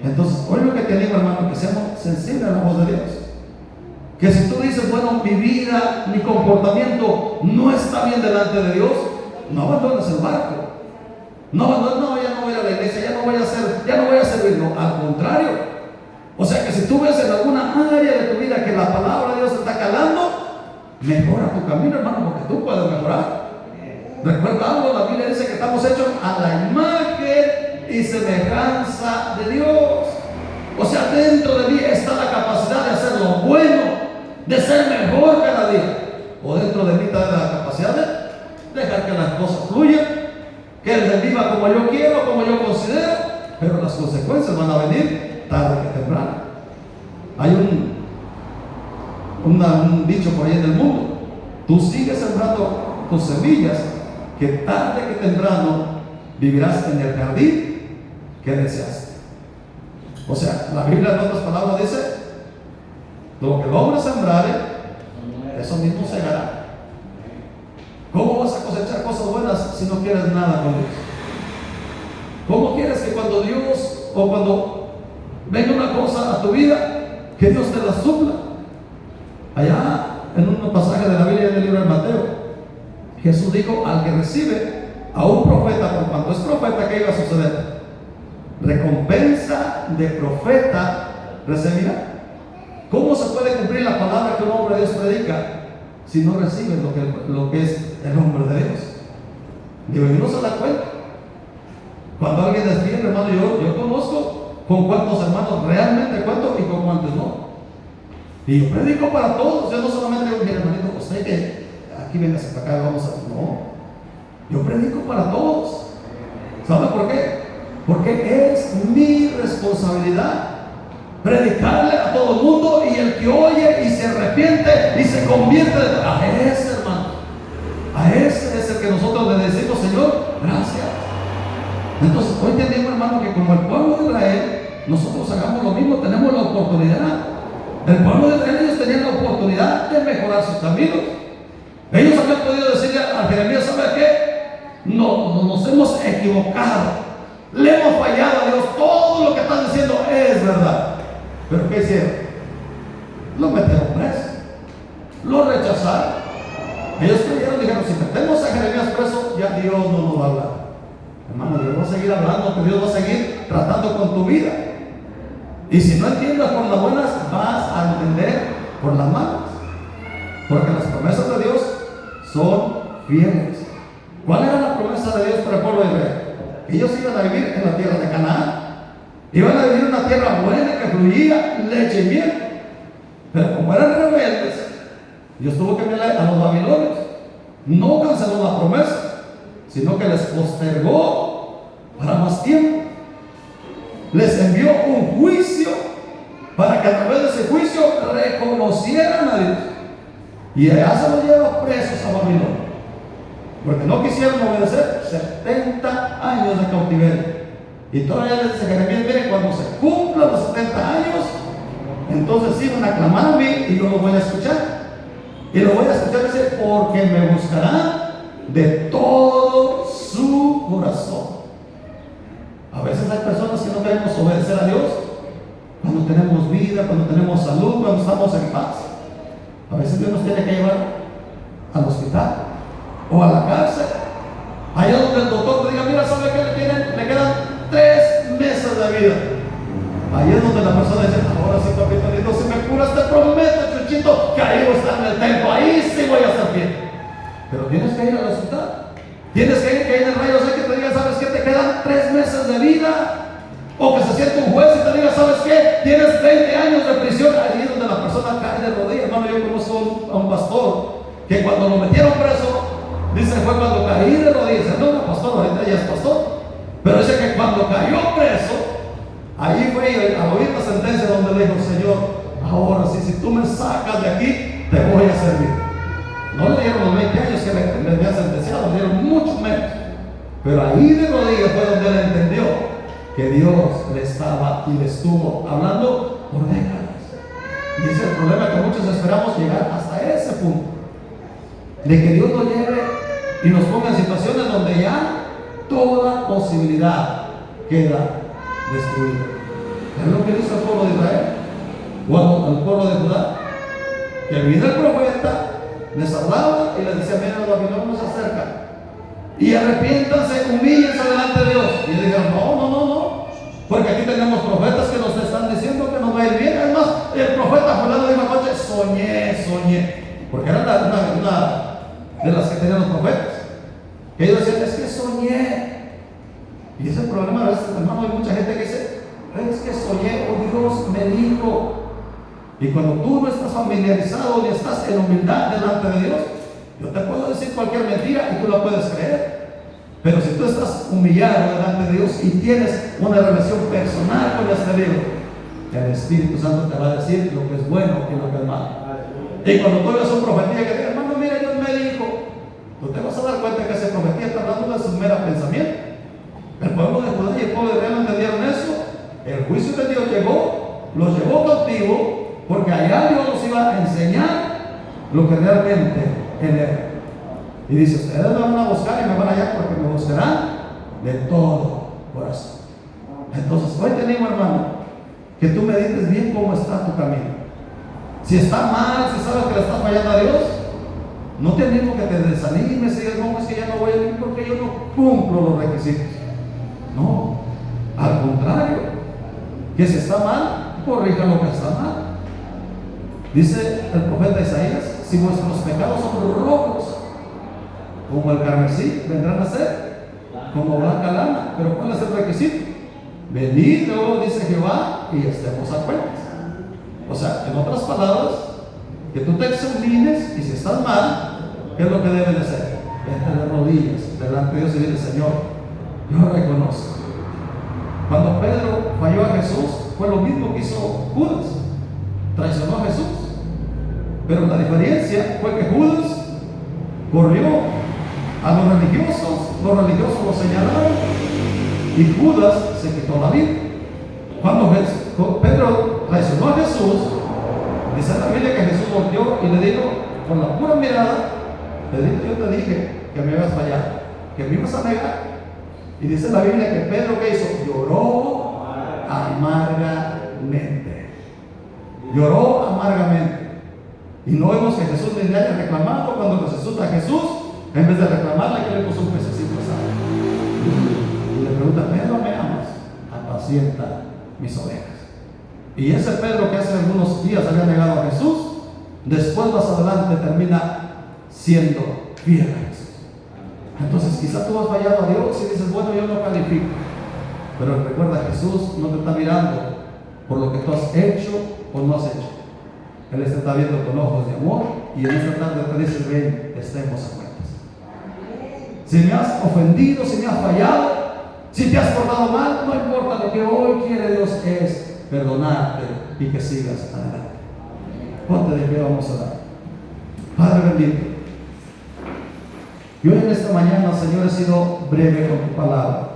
Entonces, hoy lo que te digo, hermano, que seamos sensibles a la voz de Dios. Que si tú dices: bueno, mi vida, mi comportamiento no está bien delante de Dios, no abandones el barco. No abandones: no, ya no voy a la iglesia, ya no voy a servir. No, al contrario. O sea que si tú ves en alguna área de tu vida que la palabra de Dios está calando, mejora tu camino, hermano, porque tú puedes mejorar. Recuerda algo: la Biblia dice que estamos hechos a la imagen y semejanza de Dios. O sea, dentro de mí está la capacidad de hacer lo bueno, de ser mejor cada día. O dentro de mí está la capacidad de dejar que las cosas fluyan, que Él viva como yo quiero, como yo considero, pero las consecuencias van a venir tarde que temprano. Hay un dicho por ahí en el mundo: tú sigues sembrando tus semillas, que tarde que temprano vivirás en el jardín que deseaste. O sea, la Biblia en otras palabras dice: lo que el hombre sembrare, eso mismo segará. ¿Cómo vas a cosechar cosas buenas si no quieres nada con Dios? ¿Cómo quieres que cuando Dios o cuando venga una cosa a tu vida, que Dios te la supla? Allá en un pasaje de la Biblia, en el libro de Mateo, Jesús dijo: al que recibe a un profeta por cuanto es profeta, ¿qué iba a suceder? Recompensa de profeta recibirá. ¿Cómo se puede cumplir la palabra que un hombre de Dios predica si no recibe lo que es el hombre de Dios? Digo, y uno se da cuenta. Cuando alguien defiende, hermano, yo conozco con cuántos hermanos realmente cuento y con cuántos no. Y yo predico para todos. Yo no solamente digo: mire, hermanito, usted que aquí venga para acá, vamos a... No, yo predico para todos. ¿Sabe por qué? Porque es mi responsabilidad predicarle a todo el mundo, y el que oye y se arrepiente y se convierte, a ese, hermano, a ese es el que nosotros le decimos: Señor, gracias. Entonces hoy te digo, hermano, que como el pueblo de Israel, nosotros hagamos lo mismo. Tenemos la oportunidad. El pueblo de Israel, ellos tenían la oportunidad de mejorar sus caminos. Ellos habían podido decirle a Jeremías: ¿sabe qué? No, nos hemos equivocado, le hemos fallado a Dios, todo lo que están diciendo es verdad. ¿Pero qué hicieron? Lo metieron preso, lo rechazaron. Ellos creyeron, dijeron: si metemos a Jeremías preso, ya Dios no nos va a hablar. Hermano, Dios va a seguir hablando, que Dios va a seguir tratando con tu vida. Y si no entiendes por las buenas, vas a entender por las malas. Porque las promesas de Dios son fieles. ¿Cuál era la promesa de Dios para el pueblo de Israel? Ellos iban a vivir en la tierra de Canaán. Iban a vivir una tierra buena que fluía leche y miel. Pero como eran rebeldes, Dios tuvo que enviar a los babilonios. No canceló la promesa, sino que les postergó para más tiempo. Les envió un juicio para que a través de ese juicio reconocieran a Dios. Y allá se los lleva presos a Babilonia, porque no quisieron obedecer. 70 años de cautiverio. Y todavía les dice Jeremías: mire, cuando se cumplan los 70 años, entonces sí van a clamar a mí y yo lo voy a escuchar. Y lo voy a escuchar, dice, porque me buscarán de todo su corazón. A veces hay personas que no queremos obedecer a Dios cuando tenemos vida, cuando tenemos salud, cuando estamos en paz. A veces Dios nos tiene que llevar al hospital o a la cárcel, allá donde el doctor te diga: mira, ¿sabe qué le quedan 3 meses de vida? Ahí es donde la persona dice: ahora sí, papito lindo, si me curas te prometo, Chuchito, que ahí voy a estar en el templo, ahí sí voy a estar bien. Pero tienes que ir al hospital, tienes que ir, que hay en el rayo que te diga: ¿sabes qué? Te quedan 3 meses de vida. O que se siente un juez y te diga: ¿sabes qué? Tienes 20 años de prisión. Ahí es donde la persona cae de rodillas. Hermano, yo conozco a un pastor que cuando lo metieron preso, dice, fue cuando caí de rodillas. No era pastor, ahorita ya es pastor, pero dice que cuando cayó preso, ahí fue a oír la sentencia donde le dijo: Señor, ahora sí, si tú me sacas de aquí, te voy a servir. No le dieron los 20 años que le habían sentenciado, le dieron mucho menos. Pero ahí de rodillas fue donde él entendió que Dios le estaba y le estuvo hablando por décadas. Y ese es el problema, que muchos esperamos llegar hasta ese punto, de que Dios nos lleve y nos ponga en situaciones donde ya toda posibilidad queda destruida. Es lo que dice el pueblo de Israel, o el pueblo de Judá, que vino el profeta, les hablaba y les decía: miren, los babilonios se acercan y arrepiéntanse, humíllense delante de Dios. Y ellos dijeron: no, porque aquí tenemos profetas que nos están diciendo que nos va a ir bien. Además, el profeta fulano dijo anoche: soñé, porque era una de las que tenían los profetas, que ellos decían: es que soñé. Y ese es el problema a veces, hermano. Hay mucha gente que dice: es que soñé, o Dios me dijo. Y cuando tú no estás familiarizado ni estás en humildad delante de Dios, yo te puedo decir cualquier mentira y tú la puedes creer. Pero si tú estás humillado delante de Dios y tienes una relación personal con este libro, el Espíritu Santo te va a decir lo que es bueno y lo que es malo. Y cuando tú oigas una profetía que diga: hermano, mira, Dios me dijo, tú te vas a dar cuenta que esa profetía está hablando de su mera pensamiento. El pueblo de Judá y el pueblo de Israel no entendieron eso. El juicio de Dios llegó, los llevó cautivo, porque allá Dios los iba a enseñar lo que realmente Él era. Y dice: ustedes me van a buscar y me van a hallar, porque me buscarán de todo corazón. Entonces, hoy te digo, hermano, que tú medites bien cómo está tu camino. Si está mal, si sabes que le estás fallando a Dios, no te animo que te desanimes y digas: no, es que ya no voy a ir porque yo no cumplo los requisitos. No, al contrario, que si está mal, corrija lo que está mal. Dice el profeta Isaías: si vuestros pecados son rojos como el carmesí, vendrán a ser como blanca lana. Pero ¿cuál es el requisito? Venid, luego dice Jehová, y estemos a cuentas. O sea, en otras palabras, que tú te examines, y si estás mal, ¿qué es lo que debes de hacer? Vete de rodillas delante de Dios y dile: Señor, yo reconozco. Cuando Pedro falló a Jesús, fue lo mismo que hizo Judas. Traicionó a Jesús. Pero la diferencia fue que Judas corrió a los religiosos lo señalaron, y Judas se quitó la vida. Cuando Pedro traicionó a Jesús, dice la Biblia que Jesús volvió y le dijo con la pura mirada: yo te dije que me ibas a fallar, que me ibas a negar. Y dice la Biblia que Pedro, ¿qué hizo? Lloró amargamente. Lloró amargamente. Y no vemos que Jesús le haya reclamado cuando resucita a Jesús. En vez de reclamarle, que le puso un pececito asado. Y le pregunta: Pedro, ¿me amas? Apacienta mis ovejas. Y ese Pedro que hace algunos días había negado a Jesús, después más adelante termina siendo fiel a Jesús. Entonces quizá tú has fallado a Dios y dices: bueno, yo no califico. Pero recuerda, Jesús no te está mirando por lo que tú has hecho o no has hecho. Él te está viendo con ojos de amor y en esta tarde te dice: ven, estemos a cuentas. Si me has ofendido, si me has fallado, si te has portado mal, no importa, lo que hoy quiere Dios es perdonarte y que sigas adelante. Ponte de pie, vamos a orar. Padre bendito, yo en esta mañana, Señor, he sido breve con tu palabra.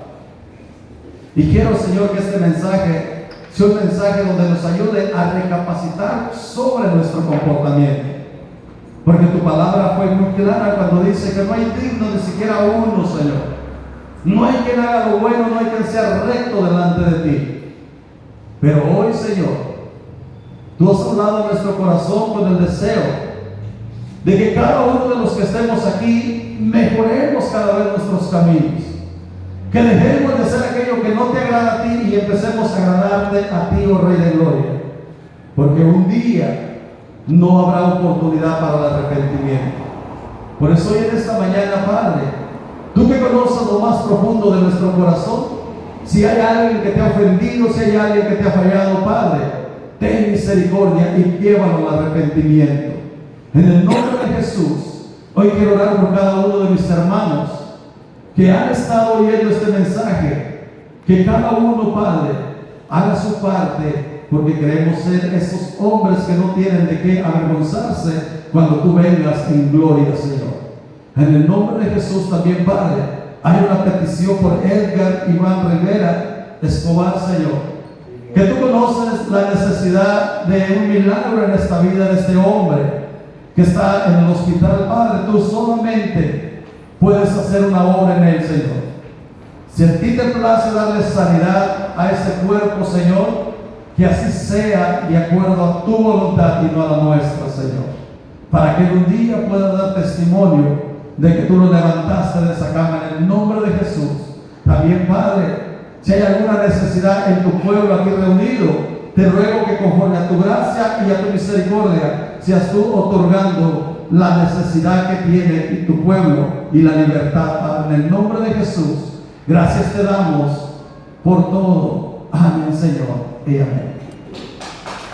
Y quiero, Señor, que este mensaje sea un mensaje donde nos ayude a recapacitar sobre nuestro comportamiento. Porque tu palabra fue muy clara cuando dice que no hay digno ni siquiera uno, Señor. No hay quien haga lo bueno, no hay quien sea recto delante de ti. Pero hoy, Señor, tú has hablado en nuestro corazón con el deseo de que cada uno de los que estemos aquí mejoremos cada vez nuestros caminos. Que dejemos de ser aquello que no te agrada a ti y empecemos a agradarte a ti, oh Rey de Gloria. Porque un día no habrá oportunidad para el arrepentimiento. Por eso hoy en esta mañana, Padre, tú que conoces lo más profundo de nuestro corazón, si hay alguien que te ha ofendido, si hay alguien que te ha fallado, Padre, ten misericordia y llévalo al arrepentimiento. En el nombre de Jesús, hoy quiero orar por cada uno de mis hermanos que han estado oyendo este mensaje, que cada uno, Padre, haga su parte, porque queremos ser esos hombres que no tienen de qué avergonzarse cuando tú vengas en gloria, Señor. En el nombre de Jesús también, Padre, hay una petición por Edgar Iván Rivera Escobar, Señor, que tú conoces la necesidad de un milagro en esta vida de este hombre que está en el hospital. Padre, tú solamente puedes hacer una obra en él, Señor. Si a ti te place darle sanidad a ese cuerpo, Señor, que así sea de acuerdo a tu voluntad y no a la nuestra, Señor, para que un día pueda dar testimonio de que tú lo levantaste de esa cama en el nombre de Jesús. También, Padre, si hay alguna necesidad en tu pueblo aquí reunido, te ruego que conforme a tu gracia y a tu misericordia seas tú otorgando la necesidad que tiene tu pueblo y la libertad, Padre, en el nombre de Jesús. Gracias te damos por todo. Amén, Señor, y amén.